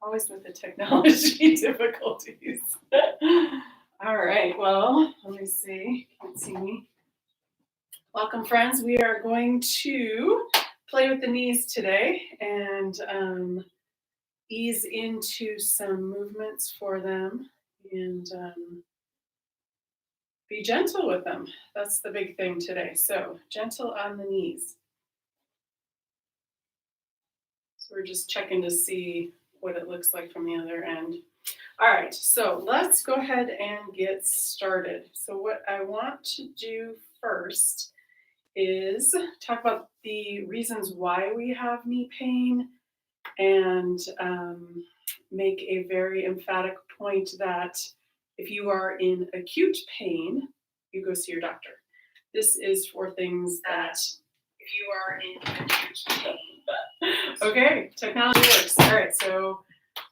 Always with the technology difficulties. All right, well, let me see. Can't see me. Welcome, friends. We are going to play with the knees today and ease into some movements for them and be gentle with them. That's the big thing today. So, gentle on the knees. So, we're just checking to see what it looks like from the other end. All right, so let's go ahead and get started. So what I want to do first is talk about the reasons why we have knee pain and make a very emphatic point that if you are in acute pain, you go see your doctor. This is for things that if you are in acute pain. Okay, technology works. All right, so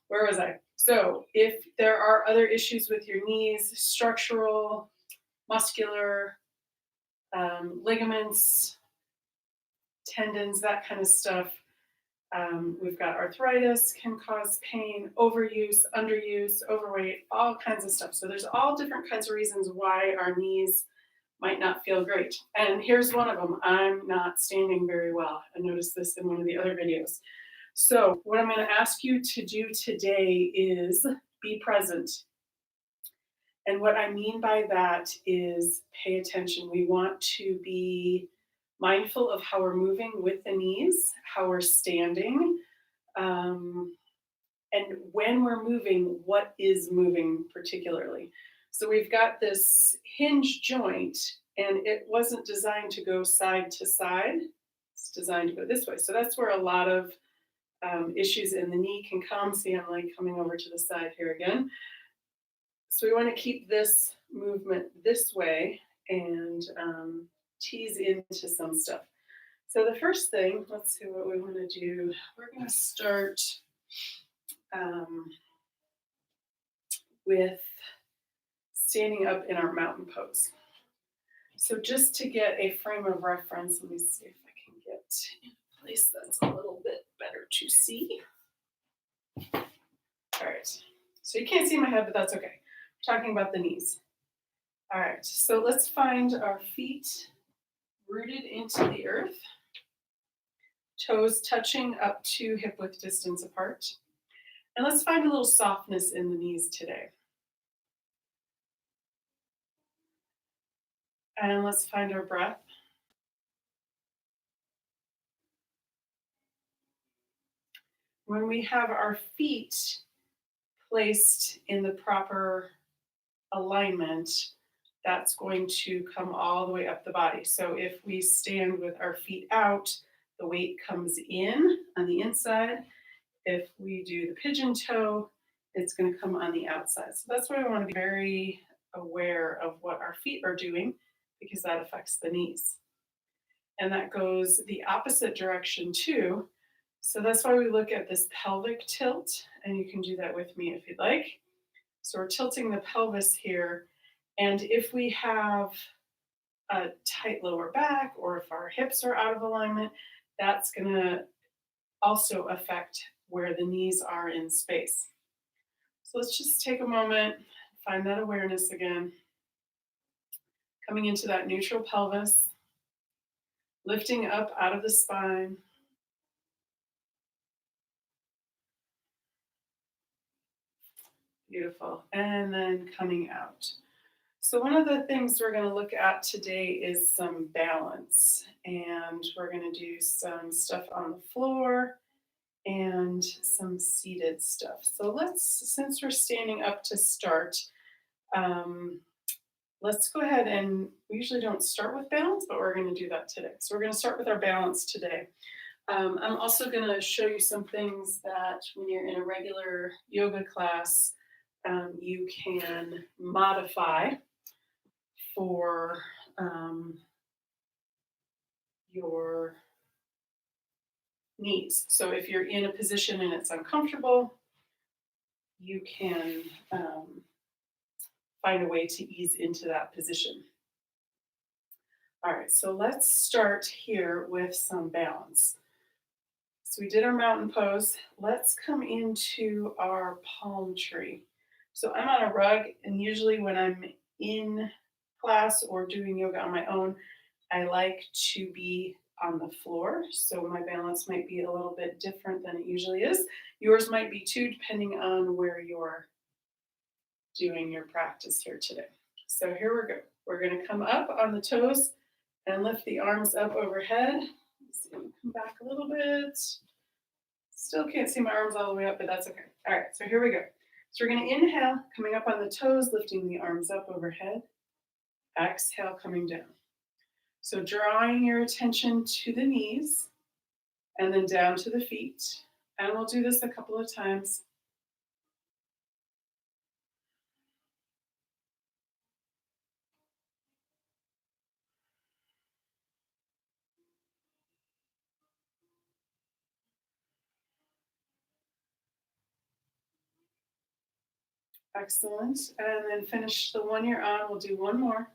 where was I? So if there are other issues with your knees, structural, muscular, ligaments, tendons, that kind of stuff, we've got arthritis can cause pain, overuse, underuse, overweight, all kinds of stuff. So there's all different kinds of reasons why our knees might not feel great. And here's one of them. I'm not standing very well. I noticed this in one of the other videos. So what I'm going to ask you to do today is be present. And what I mean by that is pay attention. We want to be mindful of how we're moving with the knees, how we're standing, and when we're moving, what is moving particularly. So we've got this hinge joint, and it wasn't designed to go side to side. It's designed to go this way. So that's where a lot of issues in the knee can come. See, I'm like coming over to the side here again. So we want to keep this movement this way and tease into some stuff. So the first thing, let's see what we want to do. We're going to start with standing up in our mountain pose. So just to get a frame of reference, let me see if I can get in a place that's a little bit better to see. All right, so you can't see my head, but that's okay. We're talking about the knees. All right, so let's find our feet rooted into the earth, toes touching up to hip width distance apart. And let's find a little softness in the knees today. And let's find our breath. When we have our feet placed in the proper alignment, that's going to come all the way up the body. So if we stand with our feet out, the weight comes in on the inside. If we do the pigeon toe, it's going to come on the outside. So that's why we want to be very aware of what our feet are doing, because that affects the knees. And that goes the opposite direction too. So that's why we look at this pelvic tilt, and you can do that with me if you'd like. So we're tilting the pelvis here, and if we have a tight lower back or if our hips are out of alignment, that's going to also affect where the knees are in space. So let's just take a moment, find that awareness again. Coming into that neutral pelvis, lifting up out of the spine. Beautiful. And then coming out. So one of the things we're going to look at today is some balance. And we're going to do some stuff on the floor and some seated stuff. So since we're standing up to start, let's go ahead and we usually don't start with balance, but we're going to do that today. So we're going to start with our balance today. I'm also going to show you some things that when you're in a regular yoga class, you can modify for your knees. So if you're in a position and it's uncomfortable, you can find a way to ease into that position. All right, so let's start here with some balance. So we did our mountain pose. Let's come into our palm tree. So I'm on a rug, and usually when I'm in class or doing yoga on my own, I like to be on the floor. So my balance might be a little bit different than it usually is. Yours might be too, depending on where you're doing your practice here today. So here we go. We're going to come up on the toes and lift the arms up overhead. Let's see, come back a little bit. Still can't see my arms all the way up, but that's okay. All right, so here we go. So we're going to inhale, coming up on the toes, lifting the arms up overhead. Exhale, coming down. So drawing your attention to the knees and then down to the feet. And we'll do this a couple of times. Excellent. And then finish the one you're on. We'll do one more.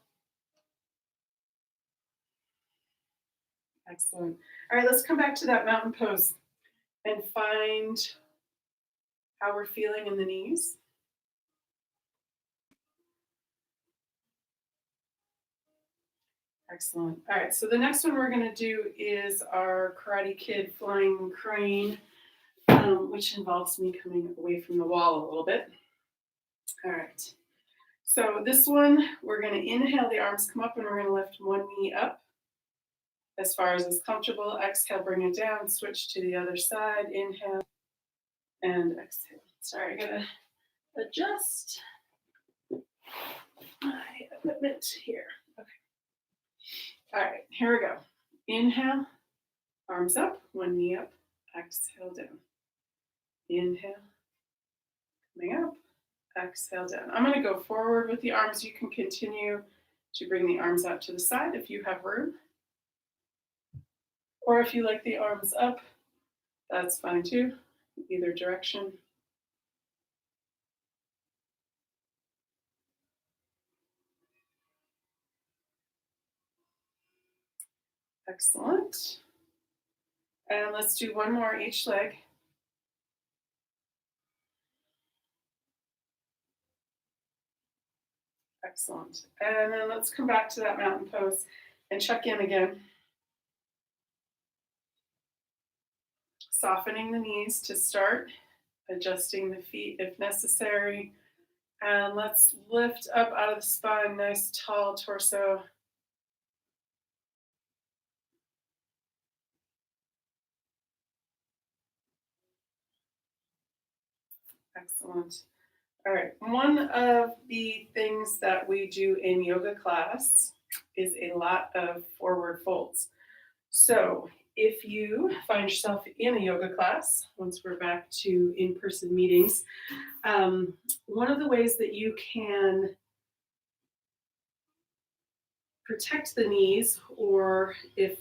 Excellent. All right, let's come back to that mountain pose and find how we're feeling in the knees. Excellent. All right, so the next one we're going to do is our Karate Kid flying crane, which involves me coming away from the wall a little bit. All right. So this one, we're going to inhale, the arms come up, and we're going to lift one knee up as far as is comfortable. Exhale, bring it down, switch to the other side. Inhale and exhale. Sorry, I got to adjust my equipment here. Okay. All right, here we go. Inhale, arms up, one knee up, exhale down. Inhale, coming up, exhale down. I'm going to go forward with the arms. You can continue to bring the arms out to the side if you have room. Or if you like the arms up, that's fine too, either direction. Excellent. And let's do one more each leg. Excellent. And then let's come back to that mountain pose and check in again. Softening the knees to start, adjusting the feet if necessary. And let's lift up out of the spine, nice tall torso. Excellent. All right. One of the things that we do in yoga class is a lot of forward folds. So if you find yourself in a yoga class, once we're back to in-person meetings, one of the ways that you can protect the knees, or if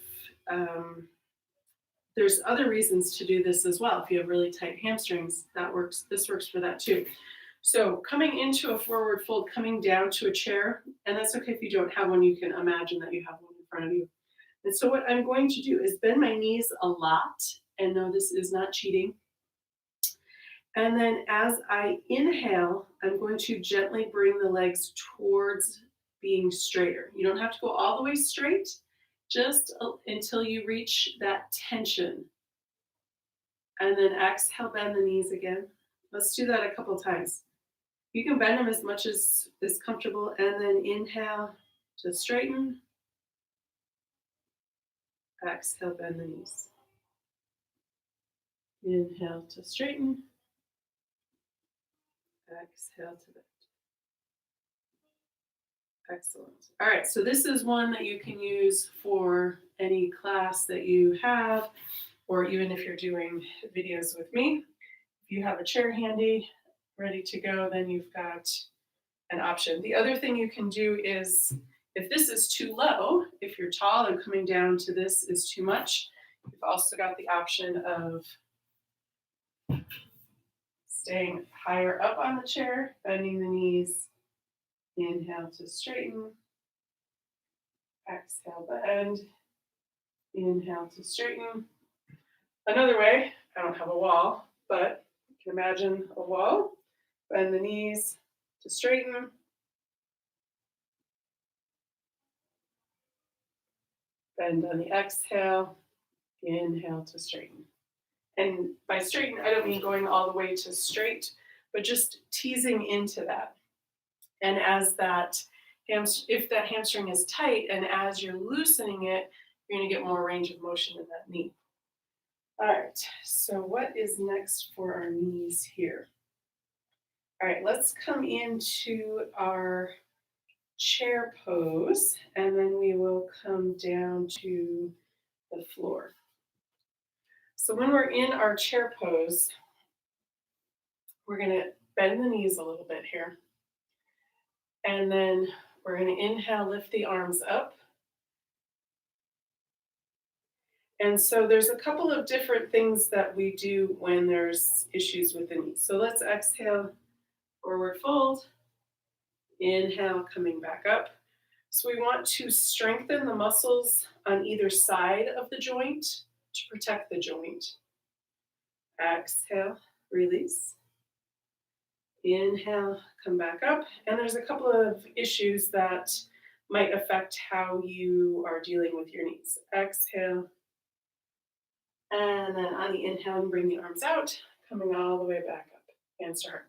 there's other reasons to do this as well. If you have really tight hamstrings, that works. This works for that too. So coming into a forward fold, coming down to a chair, and that's okay if you don't have one, you can imagine that you have one in front of you. And so what I'm going to do is bend my knees a lot, and no, this is not cheating. And then as I inhale, I'm going to gently bring the legs towards being straighter. You don't have to go all the way straight, just until you reach that tension. And then exhale, bend the knees again. Let's do that a couple times. You can bend them as much as is comfortable, and then inhale to straighten. Exhale, bend the knees. Inhale to straighten. Exhale to bend. Excellent. All right, so this is one that you can use for any class that you have, or even if you're doing videos with me. If you have a chair handy, ready to go, then you've got an option. The other thing you can do is, if this is too low, if you're tall and coming down to this is too much, you've also got the option of staying higher up on the chair, bending the knees. Inhale to straighten. Exhale, bend. Inhale to straighten. Another way, I don't have a wall, but you can imagine a wall. Bend the knees to straighten. Bend on the exhale. Inhale to straighten. And by straighten, I don't mean going all the way to straight, but just teasing into that. And as that if that hamstring is tight and as you're loosening it, you're going to get more range of motion in that knee. All right, so what is next for our knees here? All right, let's come into our chair pose, and then we will come down to the floor. So when we're in our chair pose, we're going to bend the knees a little bit here. And then we're going to inhale, lift the arms up. And so there's a couple of different things that we do when there's issues with the knees. So let's exhale, forward fold. Inhale, coming back up. So we want to strengthen the muscles on either side of the joint to protect the joint. Exhale, release. Inhale, come back up. And there's a couple of issues that might affect how you are dealing with your knees. Exhale. And then on the inhale, bring the arms out, coming all the way back up, hands to heart.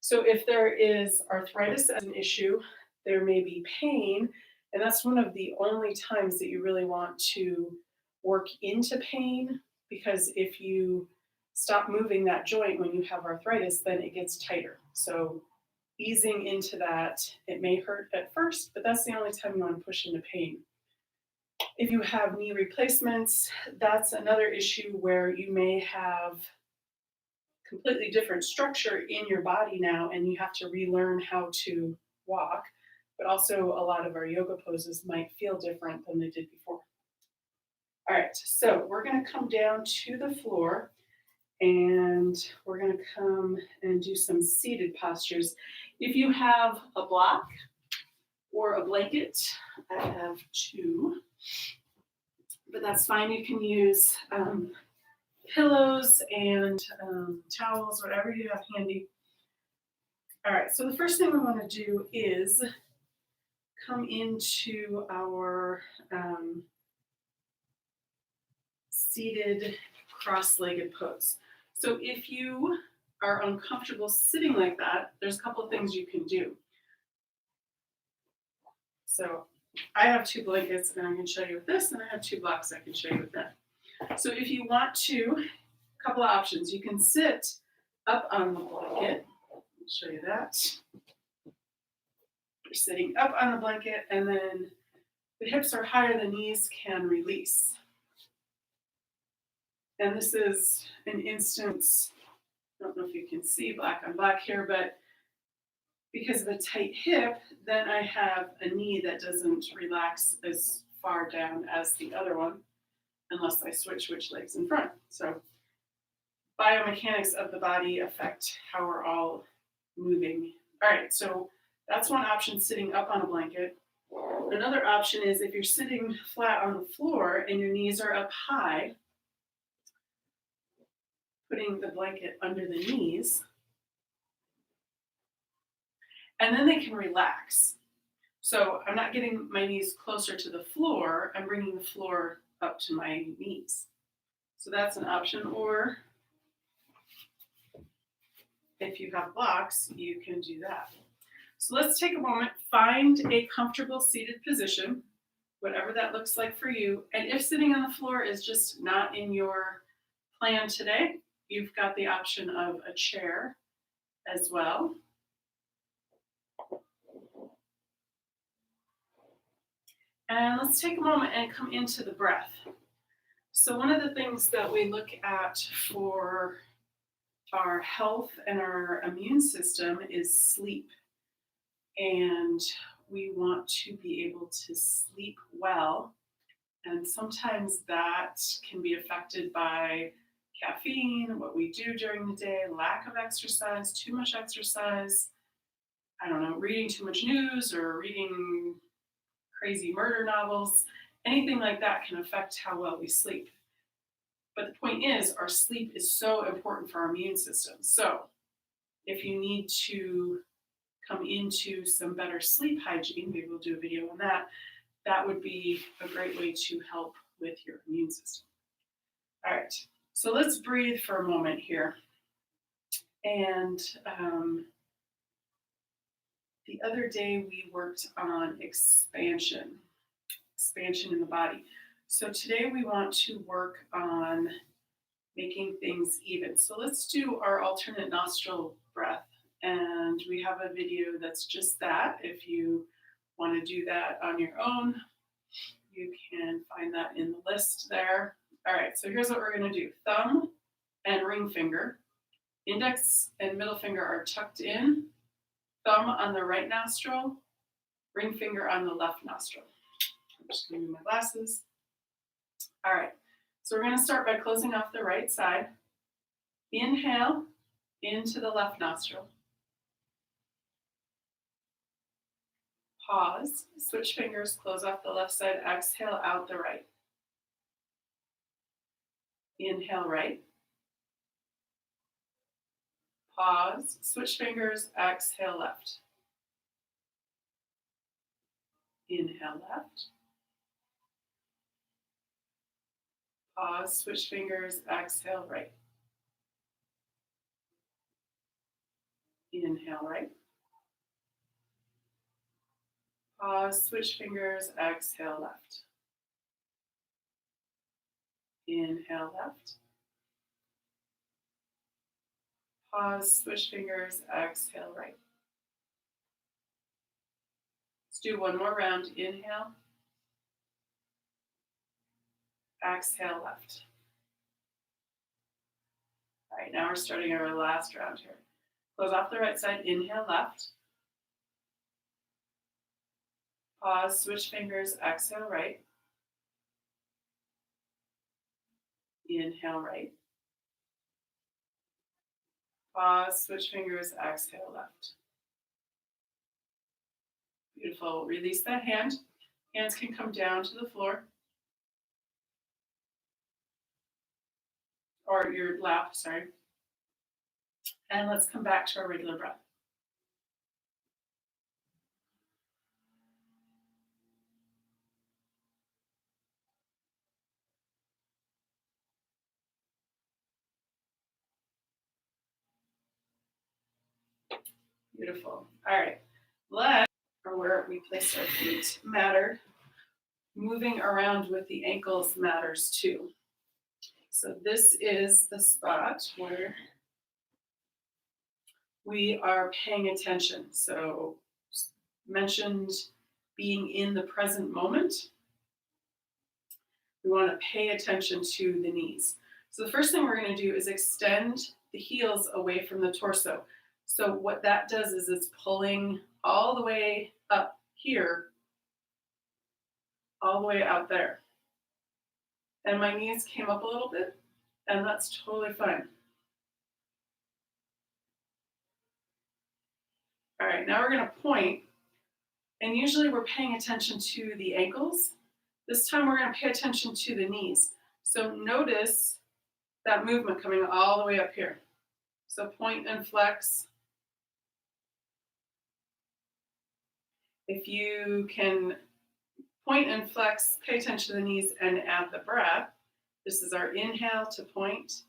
So if there is arthritis as an issue, there may be pain, and that's one of the only times that you really want to work into pain, because if you stop moving that joint when you have arthritis, then it gets tighter. So easing into that, it may hurt at first, but that's the only time you want to push into pain. If you have knee replacements, that's another issue where you may have completely different structure in your body now, and you have to relearn how to walk. But also, a lot of our yoga poses might feel different than they did before. All right, so we're going to come down to the floor, and we're going to come and do some seated postures. If you have a block or a blanket, I have two, but that's fine. You can use pillows and towels, whatever you have handy. All right, so the first thing we want to do is come into our seated cross-legged pose. So if you are uncomfortable sitting like that, there's a couple of things you can do. So I have two blankets and I can show you with this, and I have two blocks I can show you with that. So if you want to, a couple of options. You can sit up on the blanket. I'll show you that. You're sitting up on the blanket, and then the hips are higher, the knees can release. And this is an instance, I don't know if you can see black on black here, but because of the tight hip, then I have a knee that doesn't relax as far down as the other one, unless I switch which leg's in front. So biomechanics of the body affect how we're all moving. All right, so that's one option, sitting up on a blanket. Another option is if you're sitting flat on the floor and your knees are up high, putting the blanket under the knees, and then they can relax. So I'm not getting my knees closer to the floor, I'm bringing the floor up to my knees. So that's an option. Or if you have blocks, you can do that. So let's take a moment, find a comfortable seated position, whatever that looks like for you. And if sitting on the floor is just not in your plan today, you've got the option of a chair as well. And let's take a moment and come into the breath. So one of the things that we look at for our health and our immune system is sleep. And we want to be able to sleep well. And sometimes that can be affected by caffeine, what we do during the day, lack of exercise, too much exercise, I don't know, reading too much news or reading crazy murder novels. Anything like that can affect how well we sleep. But the point is, our sleep is so important for our immune system. So if you need to come into some better sleep hygiene, maybe we'll do a video on that, that would be a great way to help with your immune system. All right, so let's breathe for a moment here. And the other day we worked on expansion in the body. So today we want to work on making things even. So let's do our alternate nostril breath. And we have a video that's just that. If you want to do that on your own, you can find that in the list there. All right, so here's what we're going to do. Thumb and ring finger. Index and middle finger are tucked in. Thumb on the right nostril, ring finger on the left nostril. I'm just going to move my glasses. All right, so we're going to start by closing off the right side. Inhale into the left nostril. Pause, switch fingers, close off the left side, exhale out the right. Inhale right. Pause, switch fingers, exhale left. Inhale left. Pause, switch fingers, exhale right. Inhale right. Pause, switch fingers, exhale left. Inhale left. Pause, switch fingers, exhale right. Let's do one more round. Inhale. Exhale left. All right, now we're starting our last round here. Close off the right side, inhale left. Pause, switch fingers, exhale right. Inhale right. Pause, switch fingers, exhale left. Beautiful. Release that hand. Hands can come down to the floor. Or your lap, sorry. And let's come back to our regular breath. Beautiful. All right. Or where we place our feet matter. Moving around with the ankles matters too. So this is the spot where we are paying attention. So mentioned being in the present moment. We want to pay attention to the knees. So the first thing we're going to do is extend the heels away from the torso. So what that does is it's pulling all the way up here, all the way out there. And my knees came up a little bit, and that's totally fine. All right, now we're going to point, and usually we're paying attention to the ankles. This time we're going to pay attention to the knees. So notice that movement coming all the way up here. So point and flex. If you can point and flex, pay attention to the knees and add the breath. This is our inhale to point,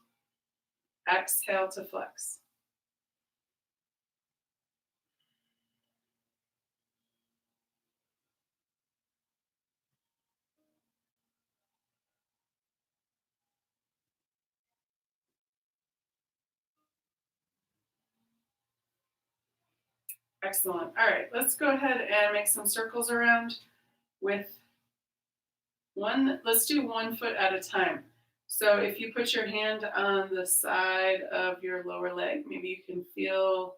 exhale to flex. Excellent. All right, let's go ahead and make some circles around with let's do 1 foot at a time. So if you put your hand on the side of your lower leg, maybe you can feel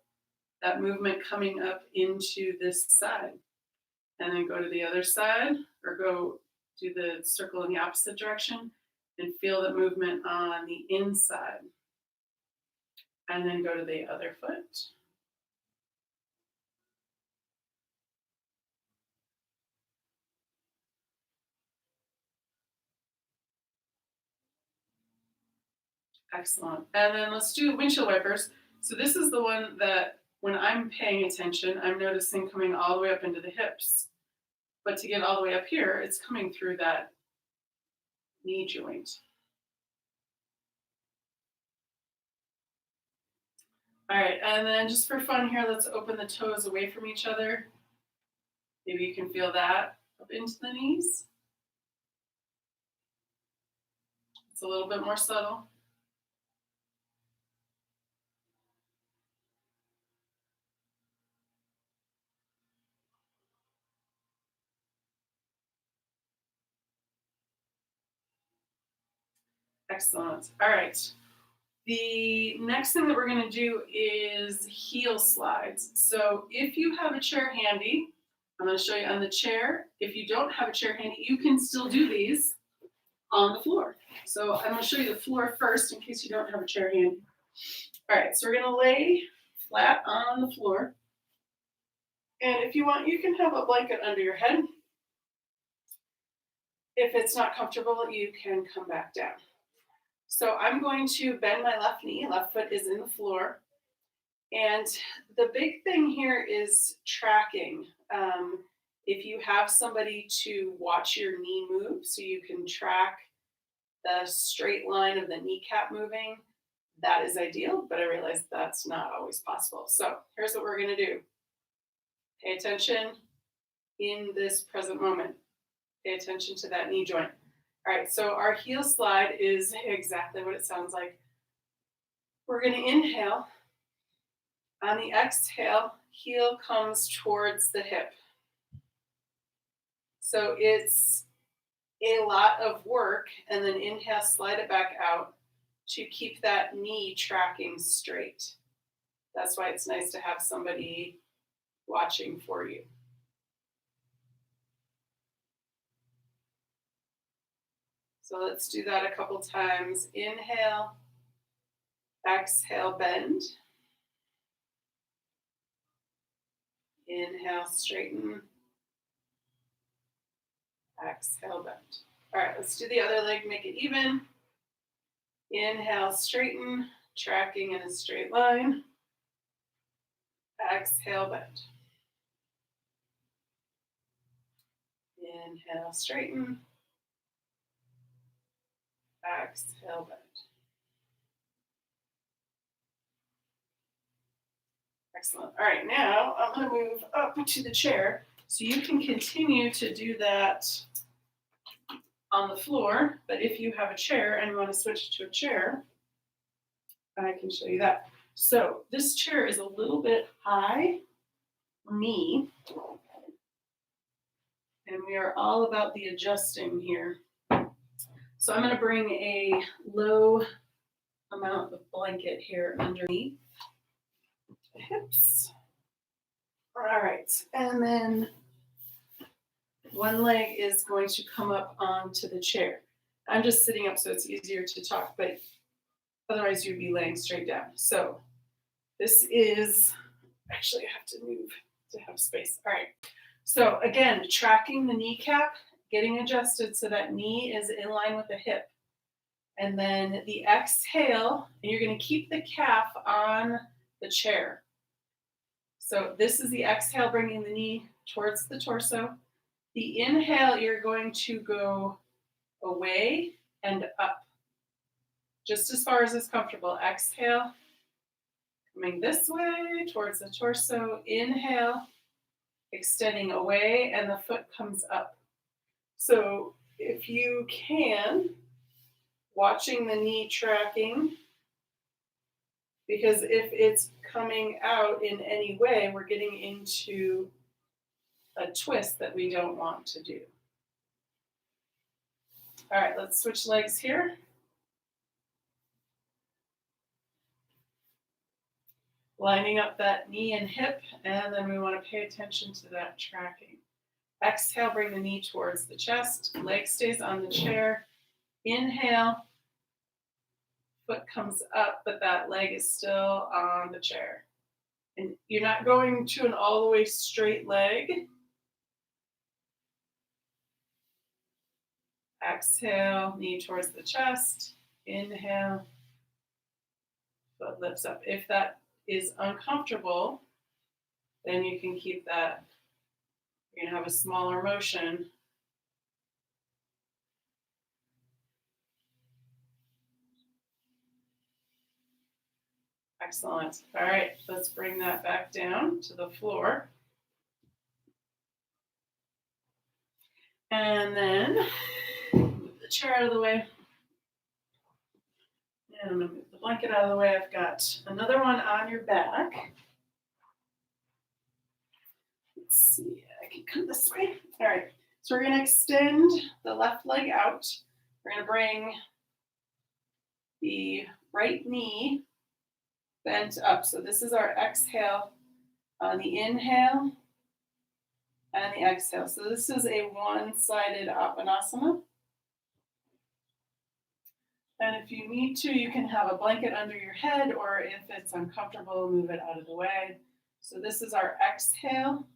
that movement coming up into this side. And then go to the other side, or go do the circle in the opposite direction and feel the movement on the inside. And then go to the other foot. Excellent. And then let's do windshield wipers. So this is the one that when I'm paying attention, I'm noticing coming all the way up into the hips. But to get all the way up here, it's coming through that knee joint. All right, and then just for fun here, let's open the toes away from each other. Maybe you can feel that up into the knees. It's a little bit more subtle. Excellent. All right. The next thing that we're going to do is heel slides. So if you have a chair handy, I'm going to show you on the chair. If you don't have a chair handy, you can still do these on the floor. So I'm going to show you the floor first in case you don't have a chair handy. All right, so we're going to lay flat on the floor. And if you want, you can have a blanket under your head. If it's not comfortable, you can come back down. So I'm going to bend my left knee, left foot is in the floor. And the big thing here is tracking. If you have somebody to watch your knee move so you can track the straight line of the kneecap moving, that is ideal, but I realize that's not always possible. So here's what we're going to do. Pay attention in this present moment. Pay attention to that knee joint. All right, so our heel slide is exactly what it sounds like. We're going to inhale. On the exhale, heel comes towards the hip. So it's a lot of work, and then inhale, slide it back out to keep that knee tracking straight. That's why it's nice to have somebody watching for you. So let's do that a couple times. Inhale, exhale, bend. Inhale, straighten. Exhale, bend. All right, let's do the other leg, make it even. Inhale, straighten, tracking in a straight line. Exhale, bend. Inhale, straighten. Exhale, bend. Excellent. All right, now I'm going to move up to the chair so you can continue to do that on the floor. But if you have a chair and you want to switch to a chair, I can show you that. So this chair is a little bit high for me, and we are all about the adjusting here. So I'm going to bring a low amount of blanket here underneath the hips. All right, and then one leg is going to come up onto the chair. I'm just sitting up so it's easier to talk, but otherwise you'd be laying straight down. So this is, actually I have to move to have space. All right, so again, tracking the kneecap, getting adjusted so that knee is in line with the hip. And then the exhale, and you're going to keep the calf on the chair. So this is the exhale, bringing the knee towards the torso. The inhale, you're going to go away and up, just as far as is comfortable. Exhale, coming this way towards the torso. Inhale, extending away, and the foot comes up. So if you can, watching the knee tracking, because if it's coming out in any way, we're getting into a twist that we don't want to do. All right, let's switch legs here. Lining up that knee and hip, and then we want to pay attention to that tracking. Exhale, bring the knee towards the chest, leg stays on the chair. Inhale, foot comes up, but that leg is still on the chair. And you're not going to an all the way straight leg. Exhale, knee towards the chest. Inhale, foot lifts up. If that is uncomfortable, then you can keep that. You're gonna have a smaller motion. Excellent. All right, let's bring that back down to the floor. And then move the chair out of the way. And I'm gonna move the blanket out of the way. I've got another one on your back. Let's see, I can come this way. All right, so we're gonna extend the left leg out. We're gonna bring the right knee bent up. So this is our exhale on the inhale and the exhale. So this is a one-sided Uttanasana. And if you need to, you can have a blanket under your head, or if it's uncomfortable, move it out of the way. So this is our exhale,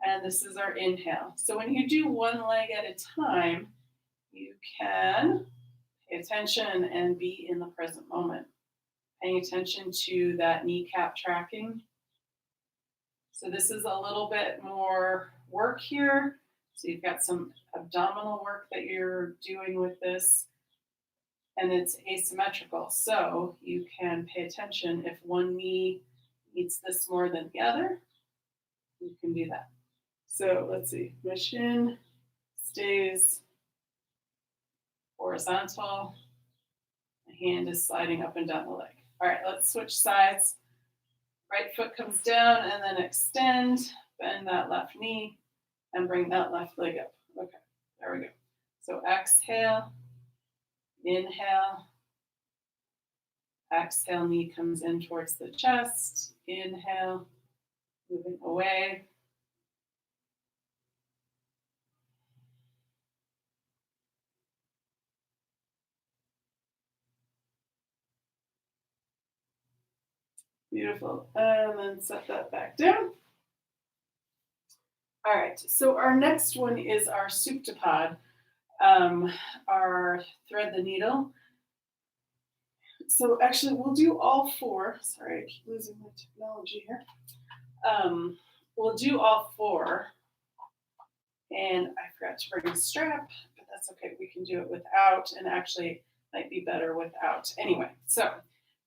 and this is our inhale. So when you do one leg at a time, you can pay attention and be in the present moment. Paying attention to that kneecap tracking. So this is a little bit more work here. So you've got some abdominal work that you're doing with this, and it's asymmetrical. So you can pay attention if one knee needs this more than the other, you can do that. So let's see, my shin stays horizontal. My hand is sliding up and down the leg. All right, let's switch sides. Right foot comes down and then extend, bend that left knee and bring that left leg up. Okay, there we go. So exhale, inhale, exhale, knee comes in towards the chest, inhale, moving away. Beautiful. And then set that back down. All right, so our next one is our Suktapad, our thread the needle. So actually, we'll do all four. Sorry, I keep losing my technology here. We'll do all four. And I forgot to bring a strap, but that's okay. We can do it without, and actually might be better without. Anyway, so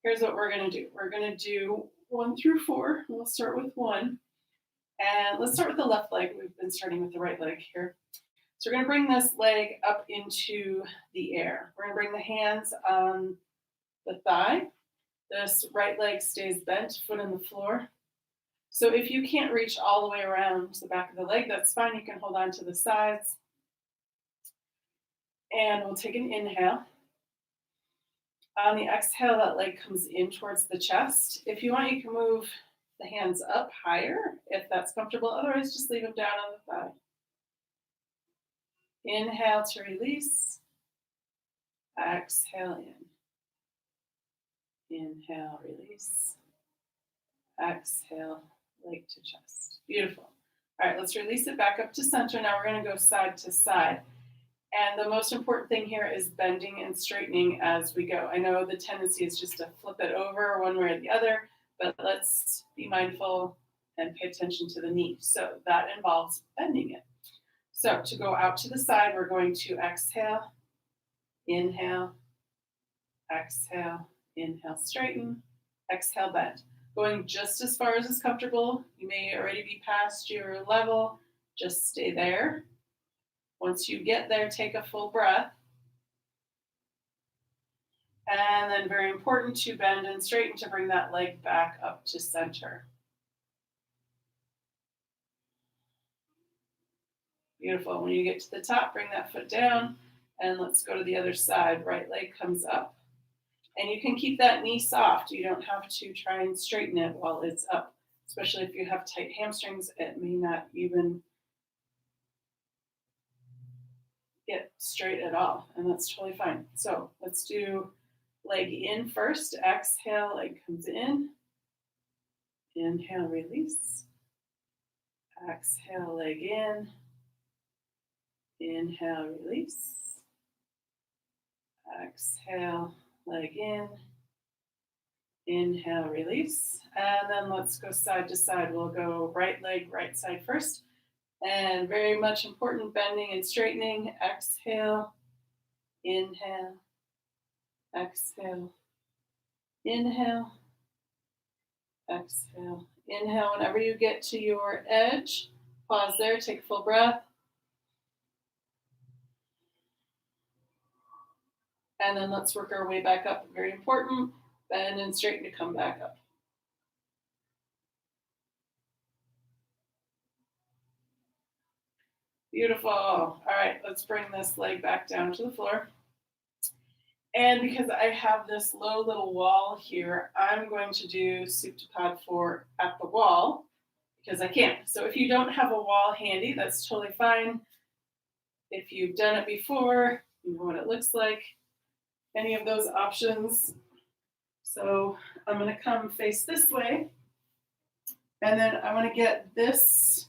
here's what we're going to do. We're going to do 1 through 4. We'll start with 1. And let's start with the left leg. We've been starting with the right leg here. So we're going to bring this leg up into the air. We're going to bring the hands on the thigh. This right leg stays bent, foot on the floor. So if you can't reach all the way around the back of the leg, that's fine. You can hold on to the sides. And we'll take an inhale. On the exhale, that leg comes in towards the chest. If you want, you can move the hands up higher if that's comfortable. Otherwise, just leave them down on the thigh. Inhale to release. Exhale in. Inhale, release. Exhale, leg to chest. Beautiful. All right, let's release it back up to center. Now we're going to go side to side. And the most important thing here is bending and straightening as we go. I know the tendency is just to flip it over one way or the other, but let's be mindful and pay attention to the knee. So that involves bending it. So to go out to the side, we're going to exhale, inhale, exhale, inhale, straighten, exhale, bend. Going just as far as is comfortable. You may already be past your level. Just stay there. Once you get there, take a full breath. And then very important to bend and straighten to bring that leg back up to center. Beautiful. When you get to the top, bring that foot down and let's go to the other side. Right leg comes up. And you can keep that knee soft. You don't have to try and straighten it while it's up, especially if you have tight hamstrings. It may not even get straight at all, and that's totally fine. So let's do leg in first. Exhale, leg comes in. Inhale, release. Exhale, leg in. Inhale, release. Exhale, leg in. Inhale, release. And then let's go side to side. We'll go right leg, right side first. And very much important, bending and straightening. Exhale, inhale, exhale, inhale, exhale. Inhale whenever you get to your edge. Pause there, take a full breath. And then let's work our way back up. Very important. Bend and straighten to come back up. Beautiful. All right, let's bring this leg back down to the floor. And because I have this low little wall here, I'm going to do Supta 4 at the wall because I can. So if you don't have a wall handy, that's totally fine. If you've done it before, you know what it looks like. Any of those options. So I'm going to come face this way. And then I want to get this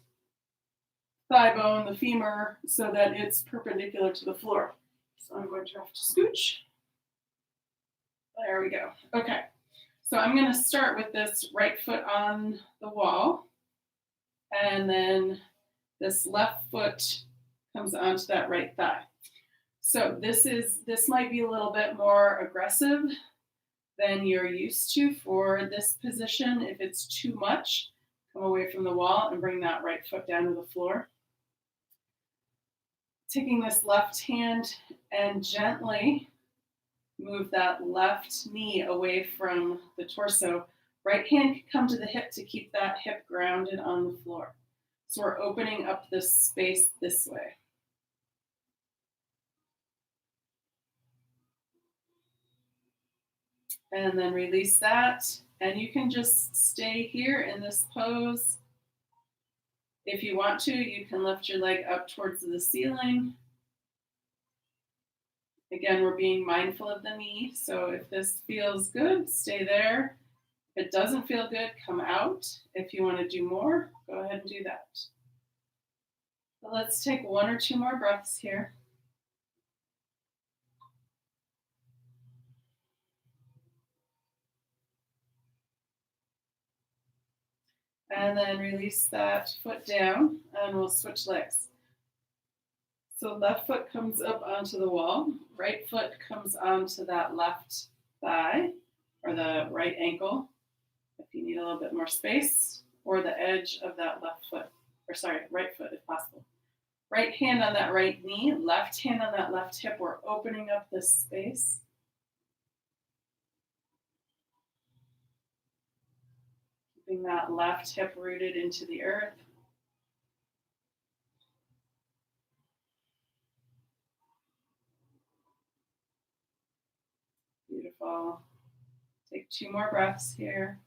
thigh bone, the femur, so that it's perpendicular to the floor. So I'm going to have to scooch. There we go. Okay. So I'm going to start with this right foot on the wall. And then this left foot comes onto that right thigh. So this might be a little bit more aggressive than you're used to for this position. If it's too much, come away from the wall and bring that right foot down to the floor. Taking this left hand and gently move that left knee away from the torso. Right hand can come to the hip to keep that hip grounded on the floor. So we're opening up this space this way. And then release that. And you can just stay here in this pose. If you want to, you can lift your leg up towards the ceiling. Again, we're being mindful of the knee. So if this feels good, stay there. If it doesn't feel good, come out. If you want to do more, go ahead and do that. But let's take one or two more breaths here. And then release that foot down and we'll switch legs. So left foot comes up onto the wall, right foot comes onto that left thigh or the right ankle if you need a little bit more space, or the edge of that right foot if possible. Right hand on that right knee, left hand on that left hip. We're opening up this space. Keeping that left hip rooted into the earth. Beautiful. Take two more breaths here.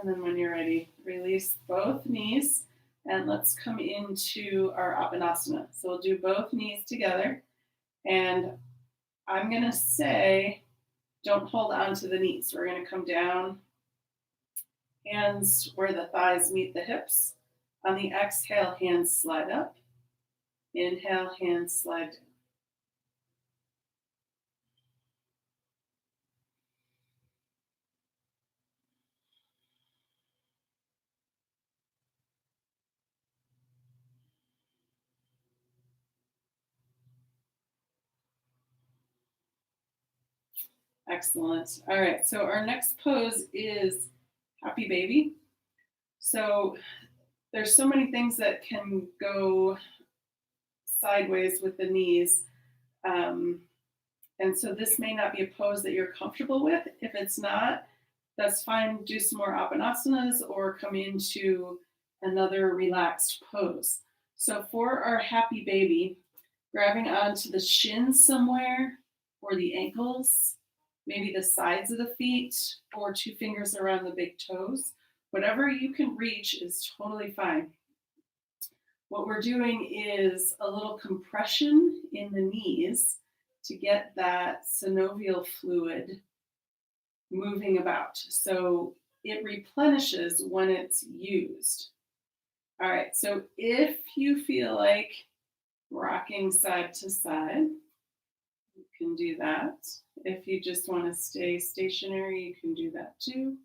And then when you're ready, release both knees and let's come into our Apanasana. So we'll do both knees together. And I'm going to say, don't hold on to the knees. We're going to come down, hands where the thighs meet the hips. On the exhale, hands slide up. Inhale, hands slide down. Excellent. All right, so our next pose is Happy Baby. So there's so many things that can go sideways with the knees. And so this may not be a pose that you're comfortable with. If it's not, that's fine. Do some more Apanasanas or come into another relaxed pose. So for our Happy Baby, grabbing onto the shins somewhere or the ankles, maybe the sides of the feet or two fingers around the big toes. Whatever you can reach is totally fine. What we're doing is a little compression in the knees to get that synovial fluid moving about. So it replenishes when it's used. All right, so if you feel like rocking side to side, you can do that. If you just want to stay stationary, you can do that too.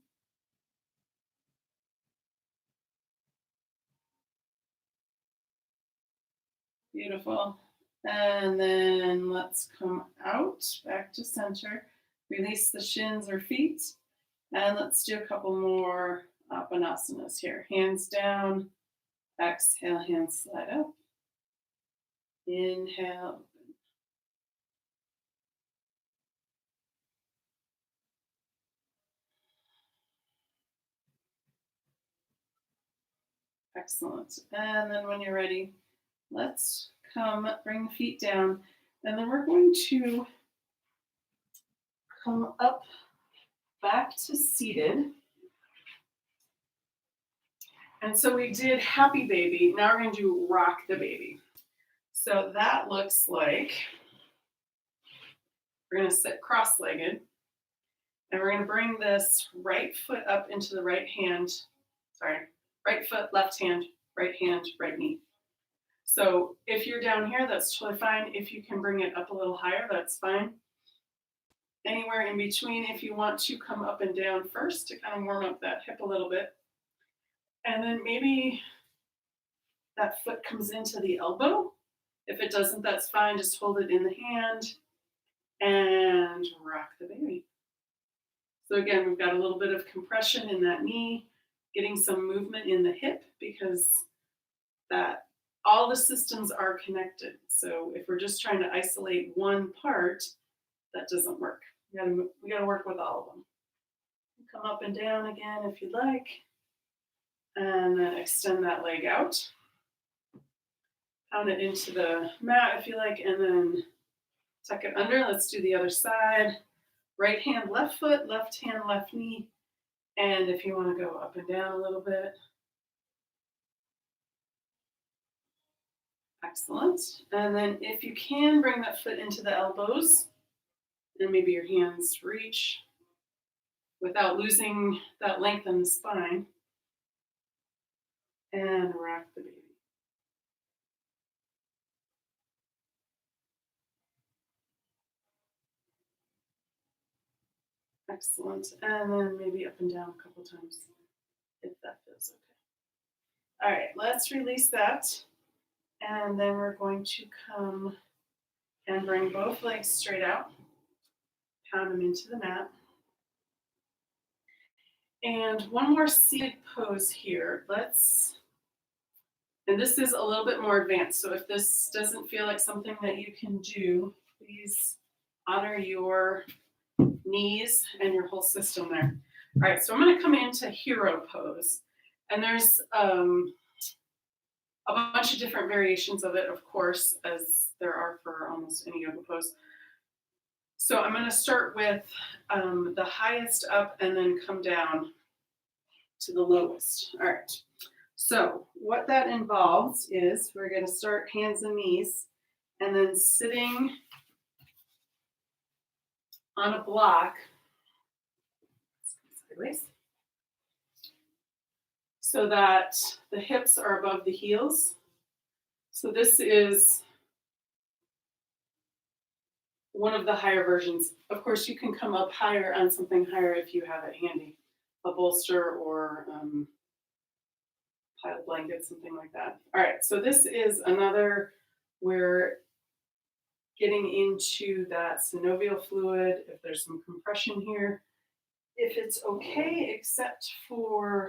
Beautiful. And then let's come out back to center. Release the shins or feet. And let's do a couple more apanasanas here. Hands down. Exhale, hands slide up. Inhale. Excellent. And then when you're ready, let's bring the feet down. And then we're going to come up back to seated. And so we did happy baby. Now we're going to do rock the baby. So that looks like we're going to sit cross-legged. And we're going to bring this right foot up into the right hand. Right foot, left hand, right knee. So if you're down here, that's totally fine. If you can bring it up a little higher, that's fine. Anywhere in between, if you want to come up and down first to kind of warm up that hip a little bit. And then maybe that foot comes into the elbow. If it doesn't, that's fine. Just hold it in the hand and rock the baby. So again, we've got a little bit of compression in that knee, getting some movement in the hip because that all the systems are connected. So if we're just trying to isolate one part, that doesn't work. We gotta work with all of them. Come up and down again if you'd like. And then extend that leg out. Pound it into the mat if you like, and then tuck it under. Let's do the other side. Right hand, left foot, left hand, left knee. And if you want to go up and down a little bit. Excellent. And then if you can, bring that foot into the elbows and maybe your hands reach without losing that length in the spine. And rock the baby. Excellent. And then maybe up and down a couple times if that feels okay. All right, let's release that. And then we're going to come and bring both legs straight out. Pound them into the mat. And one more seated pose here. And this is a little bit more advanced. So if this doesn't feel like something that you can do, please honor your knees and your whole system there. All right, so I'm going to come into hero pose. And there's a bunch of different variations of it, of course, as there are for almost any yoga pose. So I'm going to start with the highest up and then come down to the lowest. All right. So what that involves is we're going to start hands and knees and then sitting on a block sideways so that the hips are above the heels. So this is one of the higher versions. Of course, you can come up higher on something higher if you have it handy, a bolster or pile blanket, something like that. All right, so this is another, we're getting into that synovial fluid, if there's some compression here. If it's okay, except for